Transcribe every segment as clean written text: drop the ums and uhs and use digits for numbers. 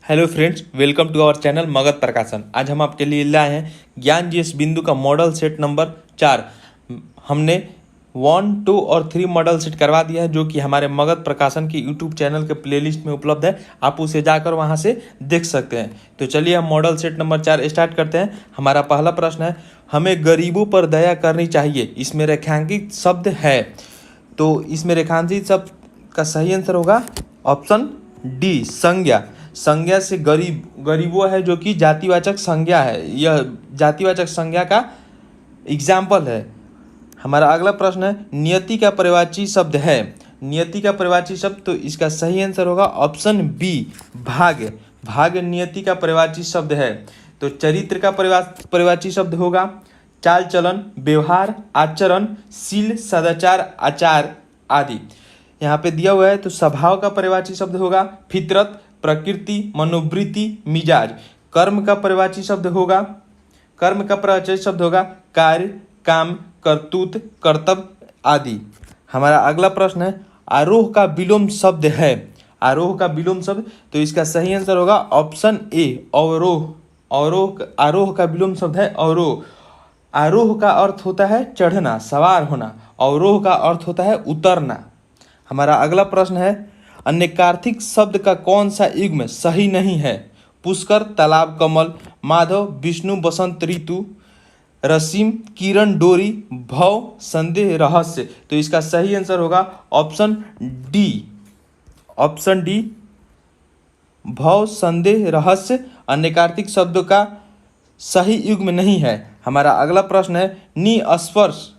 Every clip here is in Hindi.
Hello friends, welcome to our channel Magadh Prakashan. आज हम आपके लिए लाए हैं ज्ञान जीएस बिंदु का मॉडल सेट नंबर 4। हमने 1, 2 और 3 मॉडल सेट करवा दिया है, जो कि हमारे मगध प्रकाशन की यूट्यूब चैनल के प्लेलिस्ट में उपलब्ध है। आप उसे जाकर वहां से देख सकते हैं। तो चलिए हम मॉडल सेट नंबर 4 स्टार्ट करते हैं। हमारा पहला प्रश्न है, हमें गरीबों पर दया करनी चाहिए। इसमें रेखांकित शब्द है, तो इसमें रेखांकित शब्द का सही आंसर होगा ऑप्शन डी, संज्ञा। संज्ञा से गरीबों है, जो कि जातिवाचक संज्ञा है। यह जातिवाचक संज्ञा का एग्जाम्पल है। हमारा अगला प्रश्न है, नियति का पर्यायवाची शब्द है। नियति का पर्यायवाची शब्द, तो इसका सही आंसर होगा ऑप्शन बी, भाग्य। भाग्य नियति का पर्यायवाची शब्द है। तो चरित्र का पर्यायवाची शब्द होगा चाल चलन, व्यवहार, आचरण, शील, सदाचार, आचार आदि। यहाँ पे दिया हुआ है, तो स्वभाव का पर्यायवाची शब्द होगा फितरत, प्रकृति, मनोवृत्ति, मिजाज। कर्म का पर्यायवाची शब्द होगा कार्य, काम, करतूत, कर्तव्य आदि। हमारा अगला प्रश्न है, आरोह का विलोम शब्द है। आरोह का विलोम शब्द, तो इसका सही आंसर होगा ऑप्शन ए, अवरोह। आरोह का विलोम शब्द है अवरोह। आरोह का अर्थ होता है चढ़ना, सवार होना। अवरोह का अर्थ होता है उतरना। हमारा अगला प्रश्न है, अन्यकार्थिक शब्द का कौन सा युग्म सही नहीं है? पुष्कर, तालाब, कमल, माधव, विष्णु, बसंत ऋतु, रसीम, किरण, डोरी, भव, संदेह, रहस्य। तो इसका सही आंसर होगा ऑप्शन डी, भव, संदेह, रहस्य अन्यकार्थिक शब्दों का सही युग्म नहीं है। हमारा अगला प्रश्न है, निस्पर्श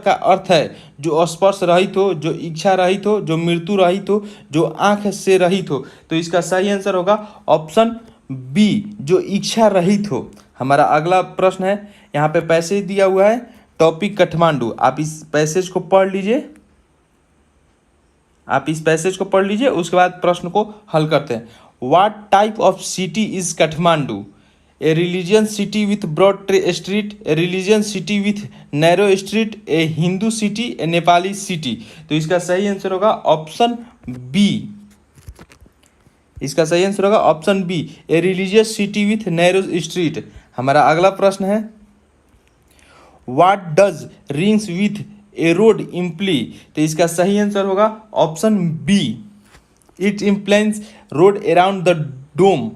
का अर्थ है जो स्पर्श रहित हो, जो इच्छा रहित हो, जो मृत्यु रहित हो, जो आंख से रहित हो। तो इसका सही आंसर होगा ऑप्शन बी, जो इच्छा रहित हो। हमारा अगला प्रश्न है, यहाँ पे पैसेज दिया हुआ है, टॉपिक काठमांडू। आप इस पैसेज को पढ़ लीजिए, उसके बाद प्रश्न को हल करते हैं। What type of city is Kathmandu? A religion city with broad street, a religion city with narrow street, a Hindu city, a Nepali city. तो इसका सही आंसर होगा option B. A religious city with narrow street. हमारा अगला प्रश्न है, what does rings with a road imply? तो इसका सही आंसर होगा option B, it implies road around the dome.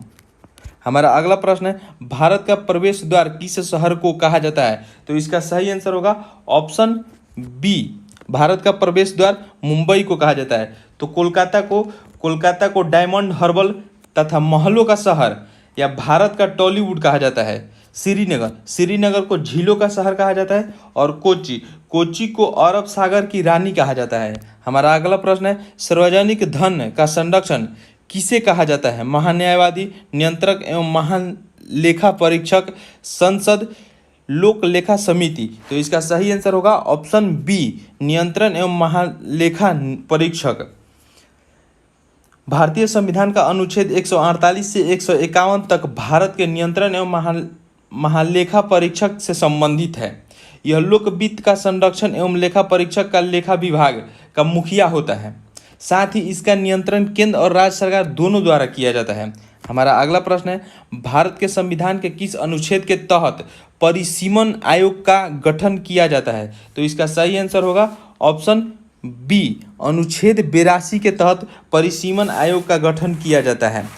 हमारा अगला प्रश्न है, भारत का प्रवेश द्वार किस शहर को कहा जाता है? तो इसका सही आंसर होगा ऑप्शन बी, भारत का प्रवेश द्वार मुंबई को कहा जाता है। तो कोलकाता को डायमंड हार्बर तथा महलों का शहर या भारत का टॉलीवुड कहा जाता है। श्रीनगर को झीलों का शहर कहा जाता है। और कोची को अरब सागर की रानी कहा जाता है। हमारा अगला प्रश्न है, सार्वजनिक धन का संरक्षण किसे कहा जाता है? महान्यायवादी, नियंत्रक एवं महालेखा परीक्षक, संसद, लोक लेखा समिति। तो इसका सही आंसर होगा ऑप्शन बी, नियंत्रण एवं महालेखा परीक्षक। भारतीय संविधान का अनुच्छेद 148 से 151 तक भारत के नियंत्रण एवं महालेखा परीक्षक से संबंधित है। यह लोक वित्त का संरक्षण एवं लेखा परीक्षक का लेखा विभाग का मुखिया होता है। साथ ही इसका नियंत्रण केंद्र और राज्य सरकार दोनों द्वारा किया जाता है। हमारा अगला प्रश्न है, भारत के संविधान के किस अनुच्छेद के तहत परिसीमन आयोग का गठन किया जाता है? तो इसका सही आंसर होगा ऑप्शन बी, अनुच्छेद 82 के तहत परिसीमन आयोग का गठन किया जाता है।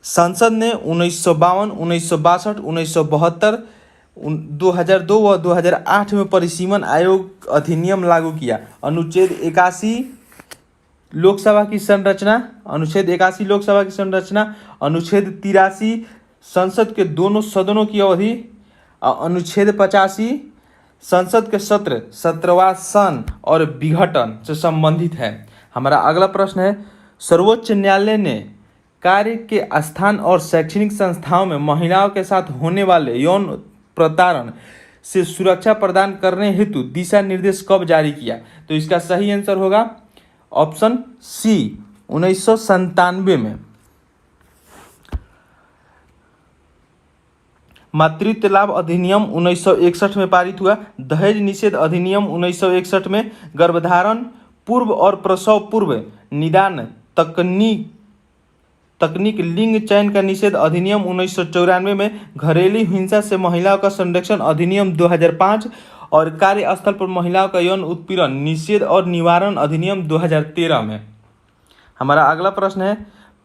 संसद ने 1952, 1962, 1972, 2002 व 2008 में परिसीमन आयोग अधिनियम लागू किया। अनुच्छेद 81 लोकसभा की संरचना, अनुच्छेद 83 संसद के दोनों सदनों की अवधि, अनुच्छेद 85 संसद के सत्र, 17वां सन और विघटन से संबंधित है। हमारा अगला प्रश्न है, सर्वोच्च न्यायालय ने कार्य के स्थान और शैक्षणिक संस्थाओं में महिलाओं के साथ होने वाले यौन प्रताड़ना से सुरक्षा प्रदान करने हेतु दिशा निर्देश कब जारी किया? तो इसका सही आंसर होगा ऑप्शन सी, 1997 में। मातृत्व लाभ अधिनियम 1961 में पारित हुआ। दहेज निषेध अधिनियम 1961 में। गर्भधारण पूर्व और प्रसव पूर्व निदान तकनीक लिंग चयन का निषेध अधिनियम 1994 में, घरेलू हिंसा से महिलाओं का संरक्षण अधिनियम 2005 और कार्यस्थल पर महिलाओं का यौन उत्पीड़न निषेध और निवारण अधिनियम 2013 में। हमारा अगला प्रश्न है,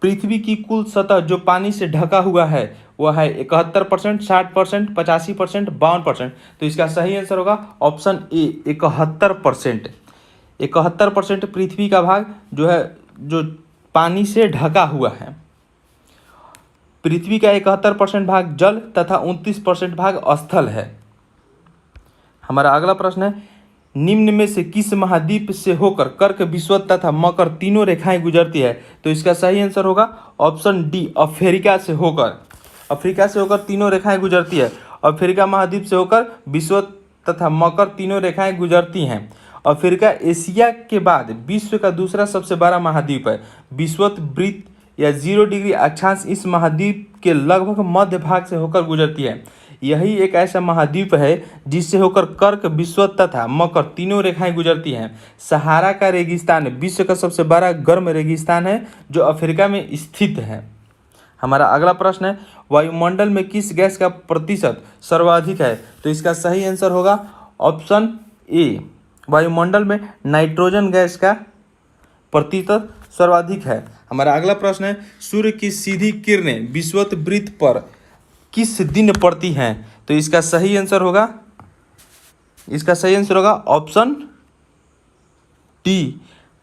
पृथ्वी की कुल सतह जो पानी से ढका हुआ है वह है 71%, 60%, 85%, 52%। तो इसका सही आंसर होगा ऑप्शन ए 71%। 71% पृथ्वी का भाग जो है जो पानी से ढका हुआ है। पृथ्वी का 71% भाग जल तथा 29% भाग स्थल है। हमारा अगला प्रश्न है, निम्न में से किस महाद्वीप से होकर कर्क, विषुवत तथा मकर तीनों रेखाएं गुजरती है? तो इसका सही आंसर होगा ऑप्शन डी अफ्रीका से होकर तीनों रेखाएं गुजरती है। अफ्रीका महाद्वीप से होकर विषुवत तथा मकर तीनों रेखाएं गुजरती हैं। अफ्रीका एशिया के बाद विश्व का दूसरा सबसे बड़ा महाद्वीप है। विषुवत वृत्त या 0 डिग्री अक्षांश इस महाद्वीप के लगभग मध्य भाग से होकर गुजरती है। यही एक ऐसा महाद्वीप है जिससे होकर कर्क, विषुवत तथा मकर तीनों रेखाएं गुजरती हैं। सहारा का रेगिस्तान विश्व का सबसे बड़ा गर्म रेगिस्तान है जो अफ्रीका में स्थित है। हमारा अगला प्रश्न है, वायुमंडल में किस गैस का प्रतिशत सर्वाधिक है? तो इसका सही आंसर होगा ऑप्शन ए, वायुमंडल में नाइट्रोजन गैस का प्रतिशत सर्वाधिक है। हमारा अगला प्रश्न है, सूर्य की सीधी किरणें विषुवत वृत्त पर किस दिन पड़ती हैं? तो इसका सही आंसर होगा ऑप्शन डी।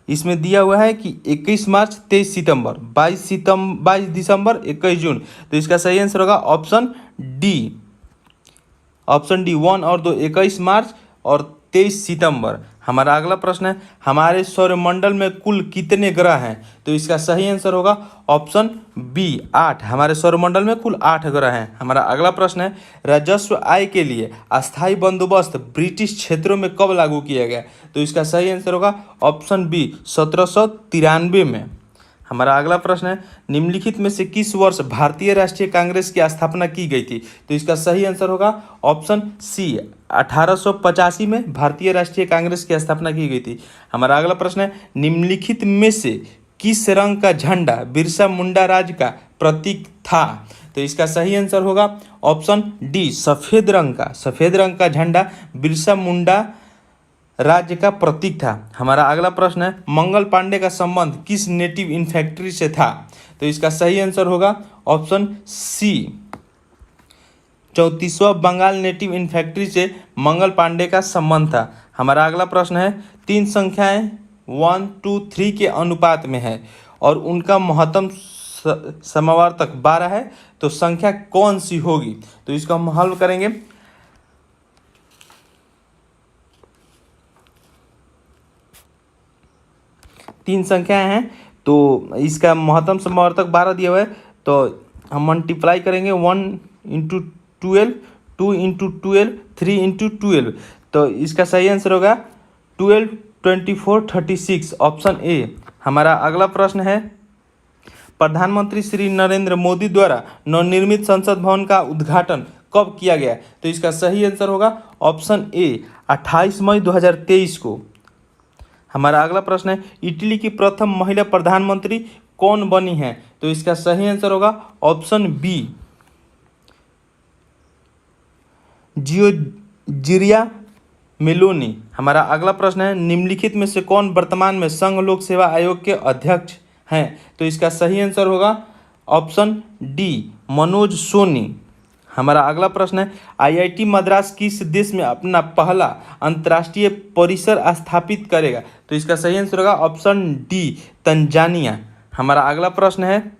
इसमें दिया हुआ है कि 21 मार्च, 23 सितंबर, 22 दिसंबर, 21 जून। तो इसका सही आंसर होगा ऑप्शन डी 1 और 2, 21 मार्च और 23 सितंबर। हमारा अगला प्रश्न है, हमारे सौरमंडल में कुल कितने ग्रह हैं? तो इसका सही आंसर होगा ऑप्शन बी 8। हमारे सौरमंडल में कुल 8 ग्रह हैं। हमारा अगला प्रश्न है, राजस्व आय के लिए अस्थायी बंदोबस्त ब्रिटिश क्षेत्रों में कब लागू किया गया? तो इसका सही आंसर होगा ऑप्शन बी 1793 में। हमारा अगला प्रश्न है, निम्नलिखित में से किस वर्ष भारतीय राष्ट्रीय कांग्रेस की स्थापना की गई थी? तो इसका सही आंसर होगा ऑप्शन सी 1885 में भारतीय राष्ट्रीय कांग्रेस की स्थापना की गई थी। हमारा अगला प्रश्न है, निम्नलिखित में से किस रंग का झंडा बिरसा मुंडा राज का प्रतीक था? तो इसका सही आंसर होगा ऑप्शन डी सफेद रंग का झंडा बिरसा मुंडा राज्य का प्रतीक था। हमारा अगला प्रश्न है, मंगल पांडे का संबंध किस नेटिव इन्फेंट्री से था? तो इसका सही आंसर होगा ऑप्शन सी 34वां बंगाल नेटिव इन्फेंट्री से मंगल पांडे का संबंध था। हमारा अगला प्रश्न है, 3 संख्याएं 1, 2, 3 के अनुपात में है और उनका महत्तम समावर्तक 12 है, तो संख्या कौन सी होगी? तो इसको हम हल करेंगे। तीन संख्याएं हैं तो इसका महत्तम समावर्तक 12 दिया हुआ है, तो हम मल्टीप्लाई करेंगे 1 × 12, 2 × 12, 3 × 12। तो इसका सही आंसर होगा 12, 24, 36 ऑप्शन ए। हमारा अगला प्रश्न है, प्रधानमंत्री श्री नरेंद्र मोदी द्वारा नवनिर्मित संसद भवन का उद्घाटन कब किया गया? तो इसका सही आंसर होगा ऑप्शन ए 28 मई 2023 को। हमारा अगला प्रश्न है, इटली की प्रथम महिला प्रधानमंत्री कौन बनी है? तो इसका सही आंसर होगा ऑप्शन बी जियोर्जिया मेलोनी। हमारा अगला प्रश्न है, निम्नलिखित में से कौन वर्तमान में संघ लोक सेवा आयोग के अध्यक्ष हैं? तो इसका सही आंसर होगा ऑप्शन डी मनोज सोनी। हमारा अगला प्रश्न है, आईआईटी मद्रास किस देश में अपना पहला अंतर्राष्ट्रीय परिसर स्थापित करेगा? तो इसका सही आंसर होगा ऑप्शन डी तंजानिया। हमारा अगला प्रश्न है,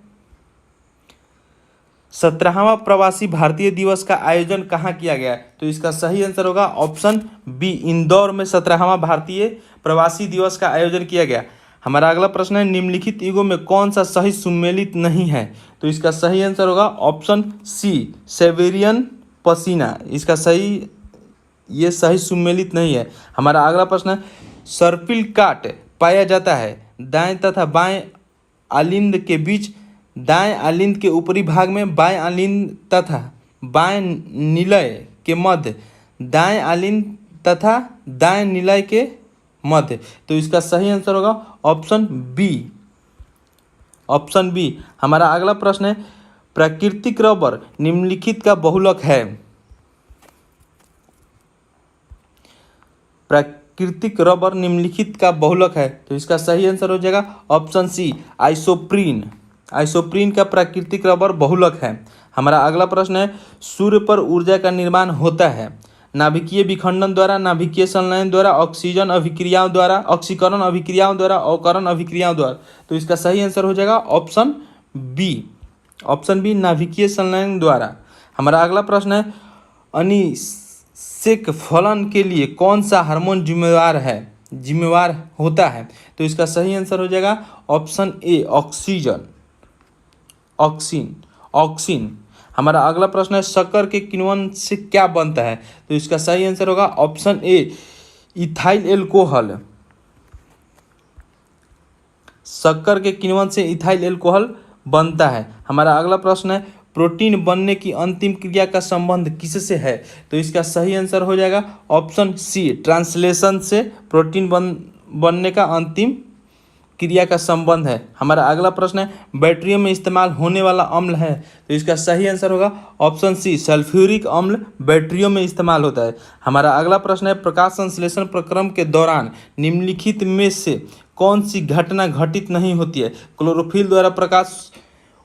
17वां प्रवासी भारतीय दिवस का आयोजन कहाँ किया गया? तो इसका सही आंसर होगा ऑप्शन बी इंदौर में 17वां भारतीय प्रवासी दिवस का आयोजन किया गया। हमारा अगला प्रश्न है, निम्नलिखित युगों में कौन सा सही सुमेलित नहीं है? तो इसका सही आंसर होगा ऑप्शन सी सेवेरियन पसीना। ये सही सुमेलित नहीं है। हमारा अगला प्रश्न है, सर्पिल काट पाया जाता है दाएं तथा बाएं आलिंद के बीच, दाएं आलिंद के ऊपरी भाग में, बाएं आलिंद तथा बाएं निलय के मध्य, दाएं आलिंद तथा दाएं निलय के मध्य। तो इसका सही आंसर होगा ऑप्शन बी ऑप्शन बी। हमारा अगला प्रश्न है, प्राकृतिक रबर निम्नलिखित का बहुलक है। प्राकृतिक रबर निम्नलिखित का बहुलक है, तो इसका सही आंसर हो जाएगा ऑप्शन सी, आइसोप्रीन। आइसोप्रीन का प्राकृतिक रबर बहुलक है। हमारा अगला प्रश्न है, सूर्य पर ऊर्जा का निर्माण होता है नाभिकीय विखंडन द्वारा, नाभिकीय संलयन द्वारा, ऑक्सीजन अभिक्रियाओं द्वारा, ऑक्सीकरण अभिक्रियाओं द्वारा, अवकरण अभिक्रियाओं द्वारा। तो इसका सही आंसर हो जाएगा ऑप्शन बी। ऑप्शन बी, नाभिकीय संलयन द्वारा। हमारा अगला प्रश्न है, अनिषेक फलन के लिए कौन सा हार्मोन जिम्मेवार होता है? तो इसका सही आंसर हो जाएगा ऑप्शन ए, ऑक्सीन। हमारा अगला प्रश्न है, शक्कर के किण्वन से क्या बनता है? तो इसका सही आंसर होगा ऑप्शन ए, इथाइल एल्कोहल। शक्कर के किण्वन से इथाइल एल्कोहल बनता है। हमारा अगला प्रश्न है, प्रोटीन बनने की अंतिम क्रिया का संबंध किससे है? तो इसका सही आंसर हो जाएगा ऑप्शन सी, ट्रांसलेशन से प्रोटीन बनने का अंतिम क्रिया का संबंध है। हमारा अगला प्रश्न है, बैटरियों में इस्तेमाल होने वाला अम्ल है? तो इसका सही आंसर होगा ऑप्शन सी, सल्फ्यूरिक अम्ल बैटरियों में इस्तेमाल होता है। हमारा अगला प्रश्न है, प्रकाश संश्लेषण प्रक्रम के दौरान निम्नलिखित में से कौन सी घटना घटित नहीं होती है? क्लोरोफिल द्वारा प्रकाश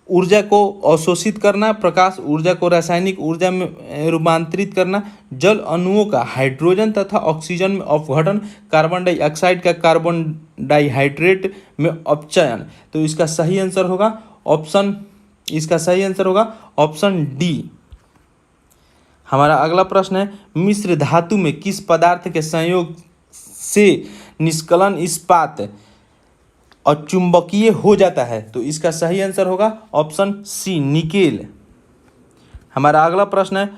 ऊर्जा को अवशोषित करना, प्रकाश ऊर्जा को रासायनिक ऊर्जा में रूपांतरित करना, जल अणुओं का हाइड्रोजन तथा ऑक्सीजन में अपघटन, कार्बन डाइऑक्साइड का कार्बन डाइहाइड्रेट में अपचयन। तो इसका सही आंसर होगा ऑप्शन डी। हमारा अगला प्रश्न है, मिश्र धातु में किस पदार्थ के संयोग से निष्कलन इस्पात अचुंबकीय हो जाता है? तो इसका सही आंसर होगा ऑप्शन सी, निकेल। हमारा अगला प्रश्न है,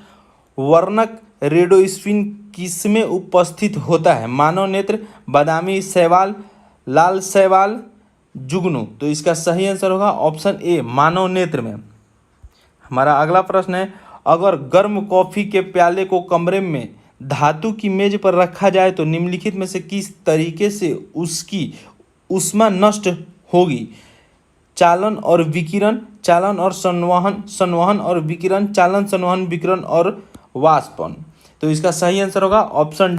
वर्णक रेडोस्पिन किसमें उपस्थित होता है? मानव नेत्र, बादामी शैवाल, लाल शैवाल, जुगनू। तो इसका सही आंसर होगा ऑप्शन ए, मानव नेत्र में। हमारा अगला प्रश्न है, अगर गर्म कॉफी के प्याले को कमरे में धातु की मेज पर रखा जाए तो निम्नलिखित में से किस तरीके से उसकी ऊष्मा नष्ट होगी? चालन और विकिरण, चालन और संवहन और विकिरण, चालन, संवहन, विकिरण और वाष्पन। तो इसका सही आंसर होगा ऑप्शन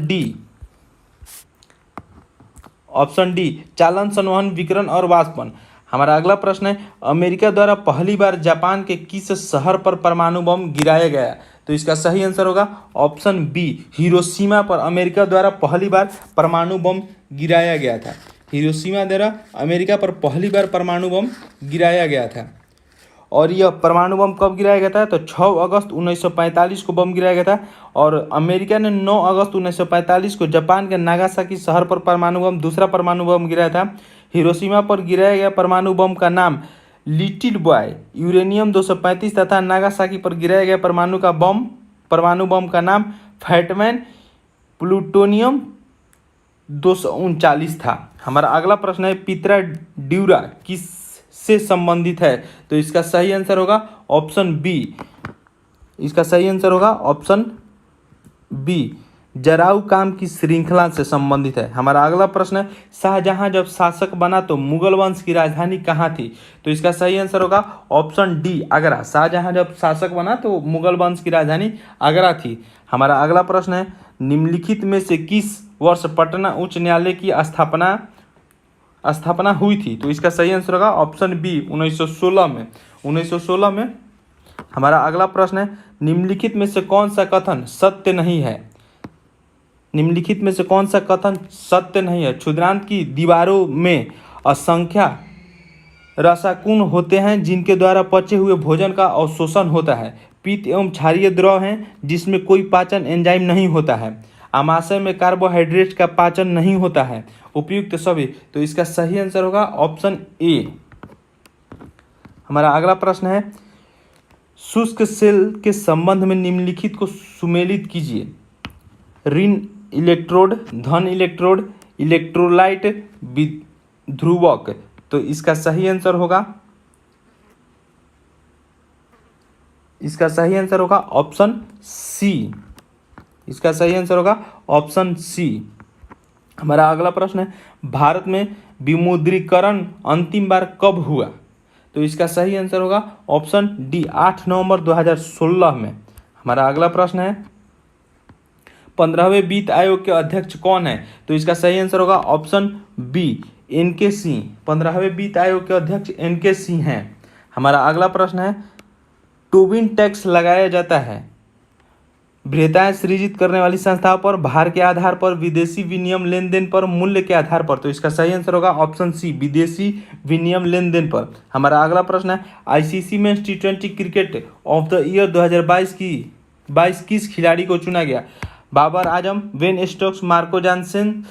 डी, चालन, संवहन, विकिरण और वाष्पन। हमारा अगला प्रश्न है, अमेरिका द्वारा पहली बार जापान के किस शहर पर परमाणु बम गिराया गया? तो इसका सही आंसर होगा ऑप्शन बी, हिरोशिमा पर अमेरिका द्वारा पहली बार परमाणु बम गिराया गया था। हिरोशिमा द्वारा अमेरिका पर पहली बार परमाणु बम गिराया गया था। और यह परमाणु बम कब गिराया गया था? तो 6 अगस्त 1945 को बम गिराया गया था। और अमेरिका ने 9 अगस्त 1945 को जापान के नागासाकी शहर पर दूसरा परमाणु बम गिराया था। हिरोशिमा पर गिराया गया परमाणु बम का नाम लिटिल बॉय यूरेनियम 235 तथा नागासाकी पर गिराया गया परमाणु बम का नाम फैटमैन प्लूटोनियम 239 था। हमारा अगला प्रश्न है, पित्रा ड्यूरा किस से संबंधित है? तो इसका सही आंसर होगा ऑप्शन बी, जराऊ काम की श्रृंखला से संबंधित है। हमारा अगला प्रश्न है, शाहजहां जब शासक बना तो मुगल वंश की राजधानी कहाँ थी? तो इसका सही आंसर होगा ऑप्शन डी, आगरा। शाहजहां जब शासक बना तो मुगल वंश की राजधानी आगरा थी। हमारा अगला प्रश्न है, निम्नलिखित में से किस वर्ष पटना उच्च न्यायालय की स्थापना हुई थी? तो इसका सही आंसर होगा ऑप्शन बी, 1916 में। हमारा अगला प्रश्न है, निम्नलिखित में से कौन सा कथन सत्य नहीं है? क्षुद्रांत की दीवारों में असंख्य रसाकुन होते हैं जिनके द्वारा पचे हुए भोजन का अवशोषण होता है। पीत एवं क्षारीय द्रव हैं जिसमें कोई पाचन एंजाइम नहीं होता है। आमाशय में कार्बोहाइड्रेट का पाचन नहीं होता है। उपयुक्त सभी। तो इसका सही आंसर होगा ऑप्शन ए। हमारा अगला प्रश्न है, शुष्क सेल के संबंध में निम्नलिखित को सुमेलित कीजिए। ऋण इलेक्ट्रोड, धन इलेक्ट्रोड, इलेक्ट्रोलाइट, ध्रुवक। तो इसका सही आंसर होगा ऑप्शन सी। हमारा अगला प्रश्न है, भारत में विमुद्रीकरण अंतिम बार कब हुआ? तो इसका सही आंसर होगा ऑप्शन डी 8 नवंबर 2016 में। हमारा अगला प्रश्न है 15वें वित्त आयोग के अध्यक्ष कौन है? तो इसका सही आंसर होगा ऑप्शन बी एन.के. सिंह। 15वें वित्त आयोग के अध्यक्ष एन.के. सिंह हैं। हमारा अगला प्रश्न है टोबिन टैक्स लगाया जाता है वरीयताएं सृजित करने वाली संस्थाओं पर, भार के आधार पर, विदेशी विनिमय लेन देन पर, मूल्य के आधार पर। तो इसका सही आंसर होगा ऑप्शन सी विदेशी विनिमय लेन देन पर। हमारा अगला प्रश्न है आईसीसी में T20 cricket of the year 2022 किस खिलाड़ी को चुना गया? Babar Azam, Ben Stokes, Marco Johnson,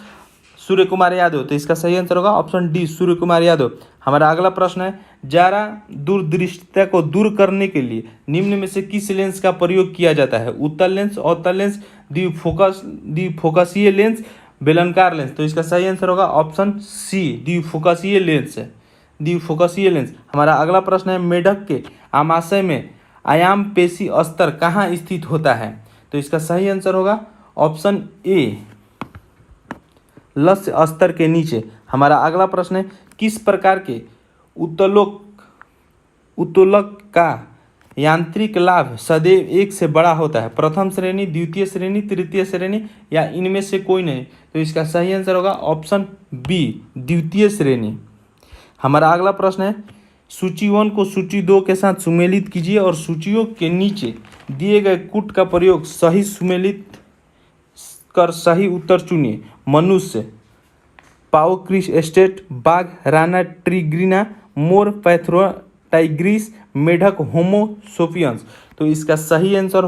Surya Kumar Yadav. तो इसका सही आंसर होगा ऑप्शन डी सूर्य कुमार यादव। हमारा अगला प्रश्न है ज़्यादा दूरदृष्टिता को दूर करने के लिए निम्न में से किस लेंस का प्रयोग किया जाता है? उत्तल लेंस, अवतल लेंस, द्विफोकसीय लेंस, बेलनाकार लेंस। तो इसका सही आंसर होगा ऑप्शन सी द्विफोकसीय लेंस है, द्विफोकसीय लेंस। हमारा अगला प्रश्न है मेढक के आमाशय में आयाम पेशी स्तर कहाँ स्थित होता है? तो इसका सही आंसर होगा ऑप्शन ए लक्ष्य स्तर के नीचे। हमारा अगला प्रश्न है किस प्रकार के उत्तोलक का यांत्रिक लाभ सदैव एक से बड़ा होता है? प्रथम श्रेणी, द्वितीय श्रेणी, तृतीय श्रेणी या इनमें से कोई नहीं? तो इसका सही आंसर होगा ऑप्शन बी द्वितीय श्रेणी। हमारा अगला प्रश्न है सूची 1 को सूची 2 के साथ सुमेलित कीजिए और सूचियों के नीचे दिए गए कूट का प्रयोग सही सुमेलित कर सही उत्तर चुनिए। मनुष्य, पाओ क्रिस एस्टेट, बाघ राना ट्रिग्रिना, मोर पैथ्रो टाइग्रिस, मेढक होमो सोपियंस। तो इसका सही आंसर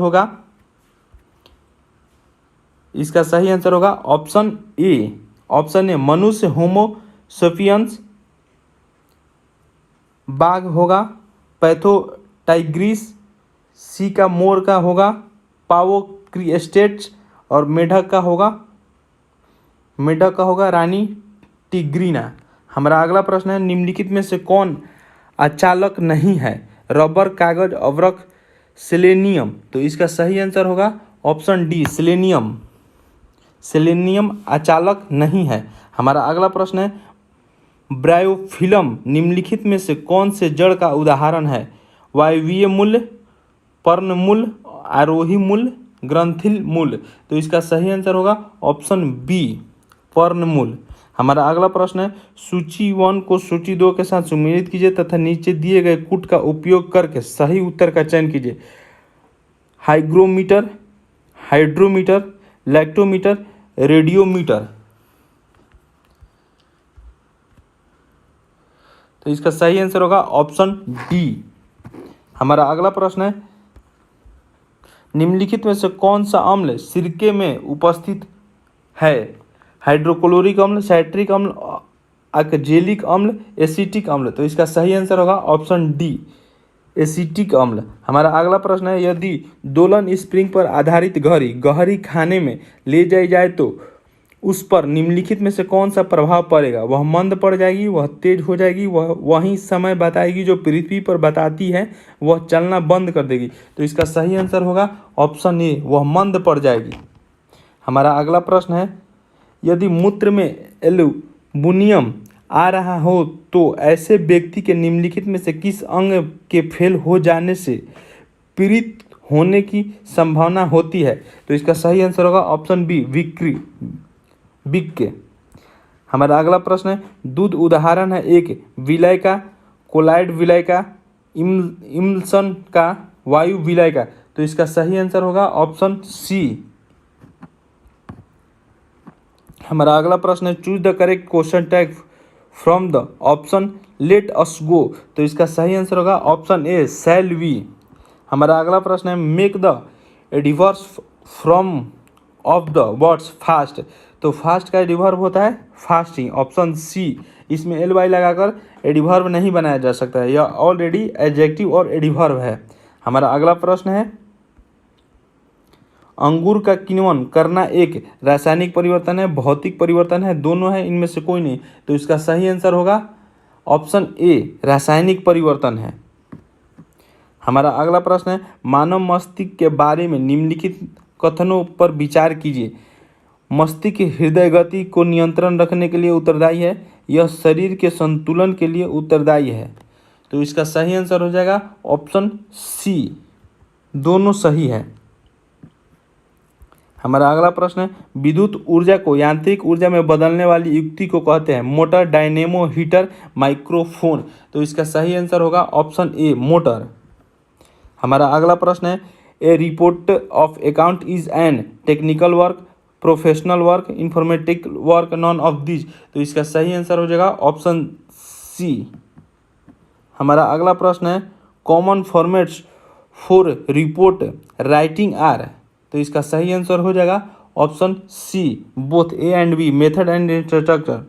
होगा ऑप्शन ए मनुष्य होमो सोपियंस, बाघ होगा पैथो टाइग्रिस, सी का मोर का होगा पाओ क्रिएस्टेट्स और मेढक का होगा रानी टिग्रिना। हमारा अगला प्रश्न है निम्नलिखित में से कौन अचालक नहीं है? रबर, कागज, अभ्रक, सेलेनियम। तो इसका सही आंसर होगा ऑप्शन डी सेलेनियम अचालक नहीं है। हमारा अगला प्रश्न है ब्रायोफिल्म निम्नलिखित में से कौन से जड़ का उदाहरण है? वायवीय मूल, पर्ण मूल, आरोही मूल, ग्रंथिल मूल। तो इसका सही आंसर होगा ऑप्शन बी पर्ण मूल। हमारा अगला प्रश्न है सूची 1 को सूची 2 के साथ सुमेलित कीजिए तथा नीचे दिए गए कूट का उपयोग करके सही उत्तर का चयन कीजिए। Hygrometer, hydrometer, lactometer, radiometer. तो इसका सही आंसर होगा ऑप्शन डी। हमारा अगला प्रश्न है निम्नलिखित में से कौन सा अम्ल सिरके में उपस्थित है? हाइड्रोक्लोरिक अम्ल, साइट्रिक अम्ल, अकजेलिक अम्ल, एसिटिक अम्ल। तो इसका सही आंसर होगा ऑप्शन डी एसिटिक अम्ल। हमारा अगला प्रश्न है यदि दोलन स्प्रिंग पर आधारित घड़ी गहरी खाने में ले जाई जाए तो उस पर निम्नलिखित में से कौन सा प्रभाव पड़ेगा? वह मंद पड़ जाएगी, वह तेज हो जाएगी, वह वही समय बताएगी जो पृथ्वी पर बताती है, वह चलना बंद कर देगी। तो इसका सही आंसर होगा ऑप्शन ए वह मंद पड़ जाएगी। हमारा अगला प्रश्न है यदि मूत्र में एल्यूमिनियम आ रहा हो तो ऐसे व्यक्ति के निम्नलिखित में से किस अंग के फेल हो जाने से पीड़ित होने की संभावना होती है? तो इसका सही आंसर होगा ऑप्शन बी विक्क। हमारा अगला प्रश्न है दूध उदाहरण है एक विलय का, कोलाइड विलय का, इमल्सन का, वायु विलय का। तो इसका सही आंसर होगा ऑप्शन सी। हमारा अगला प्रश्न है choose the correct question tag from the option let us go. तो इसका सही आंसर होगा ऑप्शन ए शैल वी। हमारा अगला प्रश्न है make the adverbs from of the words fast. तो फास्ट का एडिवर्ब होता है फास्टिंग, ऑप्शन सी। इसमें एल वाई लगाकर एडिवर्ब नहीं बनाया जा सकता है, यह ऑलरेडी एडजेक्टिव और एडिवर्ब है। हमारा अगला प्रश्न है अंगूर का किण्वन करना एक रासायनिक परिवर्तन है, भौतिक परिवर्तन है, दोनों है, इनमें से कोई नहीं? तो इसका सही आंसर होगा ऑप्शन ए रासायनिक परिवर्तन है। हमारा अगला प्रश्न है मानव मस्तिष्क के बारे में निम्नलिखित कथनों पर विचार कीजिए। मस्तिष्क हृदय गति को नियंत्रण रखने के लिए उत्तरदायी है, यह शरीर के संतुलन के लिए उत्तरदायी है, तो इसका सही आंसर हो जाएगा ऑप्शन सी, दोनों सही है। हमारा अगला प्रश्न है, विद्युत ऊर्जा को यांत्रिक ऊर्जा में बदलने वाली युक्ति को कहते हैं मोटर, डायनेमो, हीटर, माइक्रोफोन। तो इसका सही आंसर होगा ऑप्शन ए, मोटर। हमारा अगला प्रश्न है, a report of account is an technical work, professional work, informatic work, none of this. तो इसका सही आंसर हो जाएगा ऑप्शन सी। हमारा अगला प्रश्न है, common formats for report writing are. तो इसका सही आंसर हो जाएगा option C, both A and B, method and structure.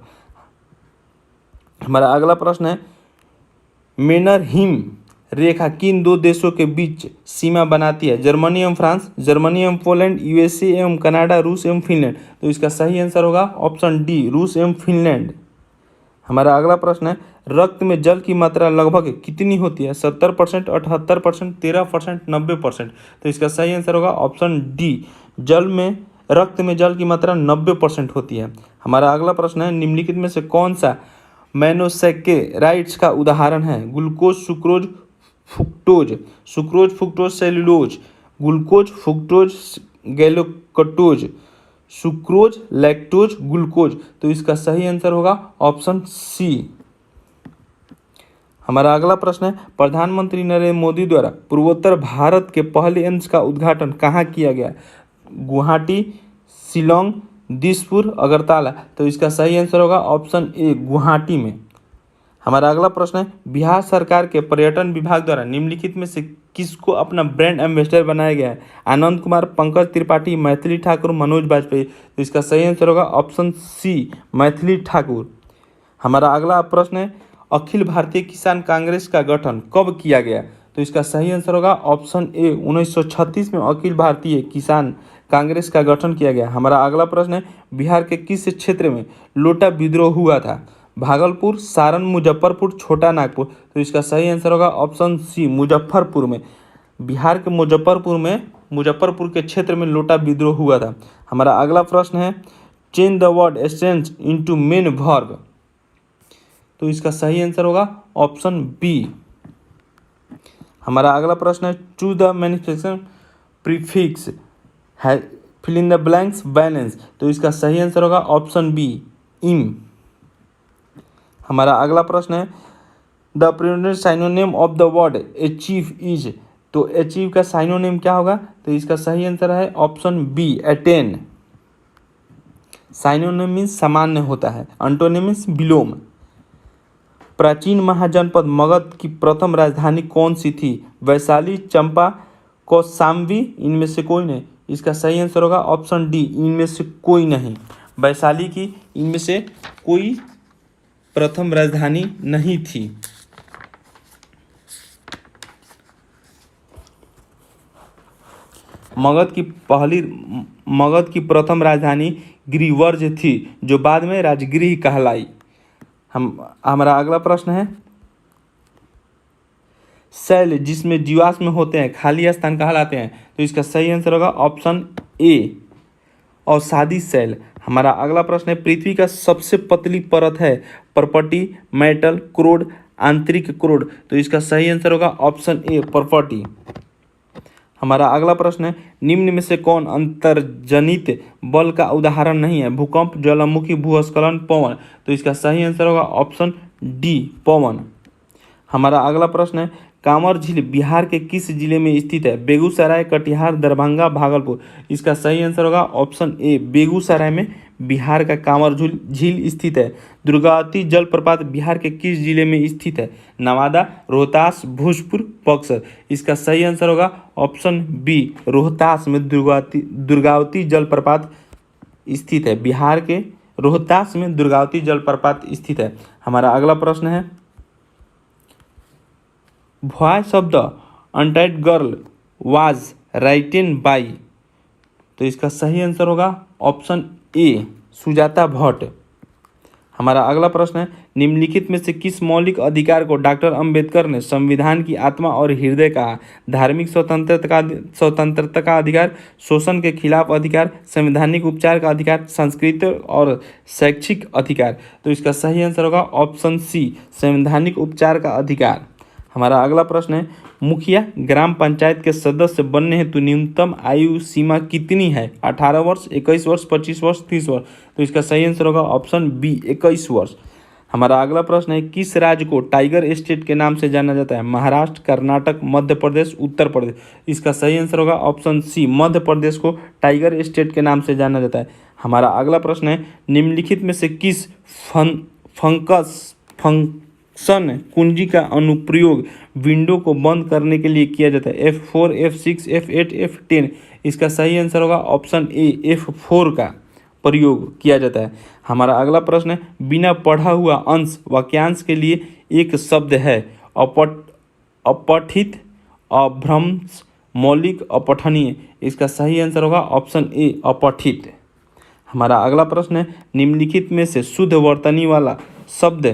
हमारा अगला प्रश्न है, मेनर हिम रेखा किन दो देशों के बीच सीमा बनाती है? जर्मनी एवं फ्रांस, जर्मनी एवं पोलैंड, यूएसए एवं कनाडा, रूस एवं फिनलैंड। तो इसका सही आंसर होगा ऑप्शन डी, रूस एवं फिनलैंड। हमारा अगला प्रश्न है, रक्त में जल की मात्रा लगभग कितनी होती है? 70%, 78%, 13%, 90%। तो इसका सही आंसर होगा ऑप्शन डी, रक्त में जल की मात्रा 90% होती है। हमारा अगला प्रश्न है, निम्नलिखित में से कौन सा मोनोसैकेराइड्स का उदाहरण है? Glucose, sucrose, fructose, sucrose, fructose, cellulose, glucose, fructose, galactose, sucrose, lactose, glucose. तो इसका सही आंसर होगा ऑप्शन सी। हमारा अगला प्रश्न है, प्रधानमंत्री नरेंद्र मोदी द्वारा पूर्वोत्तर भारत के पहले एम्स का उद्घाटन कहाँ किया गया? गुवाहाटी, शिलोंग, दिसपुर, अगरतला। तो इसका सही आंसर होगा ऑप्शन ए, गुवाहाटी में। हमारा अगला प्रश्न है, बिहार सरकार के पर्यटन विभाग द्वारा निम्नलिखित में से किसको अपना ब्रांड एम्बेसडर बनाया गया है? आनंद कुमार, पंकज त्रिपाठी, मैथिली ठाकुर, मनोज बाजपेयी। तो इसका सही आंसर होगा ऑप्शन सी, मैथिली ठाकुर। हमारा अगला प्रश्न है, अखिल भारतीय किसान कांग्रेस का गठन कब किया गया? तो इसका सही आंसर होगा ऑप्शन ए, 1936 में अखिल भारतीय किसान कांग्रेस का गठन किया गया। हमारा अगला प्रश्न है, बिहार के किस क्षेत्र में लोटा विद्रोह हुआ था? भागलपुर, सारण, मुजफ्फरपुर, छोटा नागपुर। तो इसका सही आंसर होगा ऑप्शन सी, मुजफ्फरपुर में। बिहार के मुजफ्फरपुर के क्षेत्र में लोटा विद्रोह हुआ था। हमारा अगला प्रश्न है, change the word essence into main verb. तो इसका सही आंसर होगा ऑप्शन बी। हमारा अगला प्रश्न है, choose the magnification prefix fill in the blanks balance. तो इसका सही आंसर होगा ऑप्शन बी, इम। हमारा अगला प्रश्न है, the predominant synonym of the word achieve is. तो अचीव का साइनोनिम क्या होगा? तो इसका सही आंसर है option B, attain. Synonym means सामान्य होता है, एंटोनिम मीन्स विलोम। प्राचीन महाजनपद मगध की प्रथम राजधानी कौन सी थी? वैशाली, चंपा, कौशाम्बी, इनमें से कोई नहीं। इसका सही आंसर होगा ऑप्शन डी, इनमें से कोई नहीं। वैशाली की इनमें से कोई प्रथम राजधानी नहीं थी। मगध की प्रथम राजधानी गिरिवर्ज थी, जो बाद में राजगृह कहलाई। हमारा अगला प्रश्न है, सेल जिसमें जीवाश्म होते हैं खाली स्थान कहलाते हैं। तो इसका सही आंसर होगा ऑप्शन ए, अवसादी सेल। हमारा अगला प्रश्न है, पृथ्वी का सबसे पतली परत है पर्पटी, मेटल, क्रोड, आंतरिक क्रोड। तो इसका सही आंसर होगा ऑप्शन ए, पर्पटी। हमारा अगला प्रश्न है, निम्न में से कौन अंतर्जनित बल का उदाहरण नहीं है? भूकंप, ज्वालामुखी, भूस्खलन, पवन। तो इसका सही आंसर होगा ऑप्शन डी, पवन। हमारा अगला प्रश्न है, कांवर झील बिहार के किस जिले में स्थित है? बेगूसराय, कटिहार, दरभंगा, भागलपुर। इसका सही आंसर होगा ऑप्शन ए, बेगूसराय में बिहार का कांवर झील स्थित है। दुर्गावती जलप्रपात बिहार के किस जिले में स्थित है? नवादा, रोहतास, भोजपुर, बक्सर। इसका सही आंसर होगा ऑप्शन बी, रोहतास में दुर्गावती जलप्रपात स्थित है। बिहार के रोहतास में दुर्गावती जलप्रपात स्थित है। हमारा अगला प्रश्न है, बॉय शब्द untied girl was written by. तो इसका सही आंसर होगा ऑप्शन ए, सुजाता भट्ट। हमारा अगला प्रश्न है, निम्नलिखित में से किस मौलिक अधिकार को डॉक्टर अंबेडकर ने संविधान की आत्मा और हृदय कहा? धार्मिक स्वतंत्रता का अधिकार, शोषण के खिलाफ अधिकार, संवैधानिक उपचार का अधिकार, सांस्कृतिक और शैक्षिक अधिकार। तो इसका सही आंसर होगा ऑप्शन सी, संवैधानिक उपचार का अधिकार। हमारा अगला प्रश्न है, मुखिया ग्राम पंचायत के सदस्य बनने हेतु न्यूनतम आयु सीमा कितनी है? 18 वर्ष, 21 वर्ष, 25 वर्ष, 30 वर्ष। तो इसका सही आंसर होगा ऑप्शन बी 21 वर्ष। हमारा अगला प्रश्न है, किस राज्य को टाइगर स्टेट के नाम से जाना जाता है? महाराष्ट्र, कर्नाटक, मध्य प्रदेश, उत्तर प्रदेश। इसका सही आंसर होगा ऑप्शन सी, मध्य प्रदेश को टाइगर स्टेट के नाम से जाना जाता है। हमारा अगला प्रश्न है, निम्नलिखित में से किस फंक्शन कुंजी का अनुप्रयोग विंडो को बंद करने के लिए किया जाता है? F4, F6, F8, F10। इसका सही आंसर होगा ऑप्शन ए, F4 का प्रयोग किया जाता है। हमारा अगला प्रश्न है, बिना पढ़ा हुआ अंश वाक्यांश के लिए एक शब्द है? अपठित, अभ्रंश, मौलिक, अपठनीय। इसका सही आंसर होगा ऑप्शन ए, अपठित। हमारा अगला प्रश्न है, निम्नलिखित में से शुद्ध वर्तनी वाला शब्द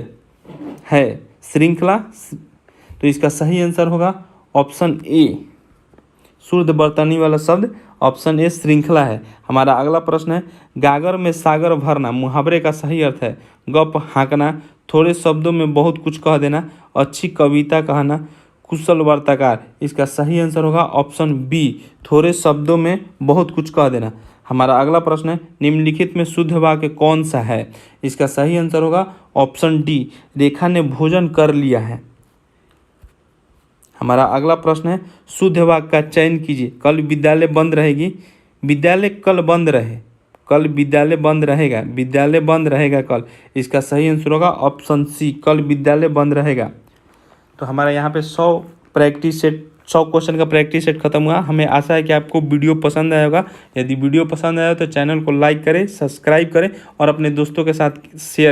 है? श्रृंखला। तो इसका सही आंसर होगा ऑप्शन ए, शुद्ध वर्तनी वाला शब्द ऑप्शन ए श्रृंखला है। हमारा अगला प्रश्न है, गागर में सागर भरना मुहावरे का सही अर्थ है? गप हाँकना, थोड़े शब्दों में बहुत कुछ कह देना, अच्छी कविता कहना, कुशल वार्ताकार। इसका सही आंसर होगा ऑप्शन बी, थोड़े शब्दों में बहुत कुछ कह देना। हमारा अगला प्रश्न है, निम्नलिखित में शुद्ध वाक्य कौन सा है? इसका सही आंसर होगा ऑप्शन डी, रेखा ने भोजन कर लिया है। हमारा अगला प्रश्न है, शुद्ध वाक्य का चयन कीजिए। कल विद्यालय बंद रहेगी, विद्यालय कल बंद रहे, कल विद्यालय बंद रहेगा, विद्यालय बंद रहेगा कल। इसका सही आंसर होगा ऑप्शन सी, कल विद्यालय बंद रहेगा। तो हमारा यहाँ पे 100 क्वेश्चन का प्रैक्टिस सेट खत्म हुआ। हमें आशा है कि आपको वीडियो पसंद आया होगा। यदि वीडियो पसंद आया तो चैनल को लाइक करें, सब्सक्राइब करें और अपने दोस्तों के साथ शेयर करें।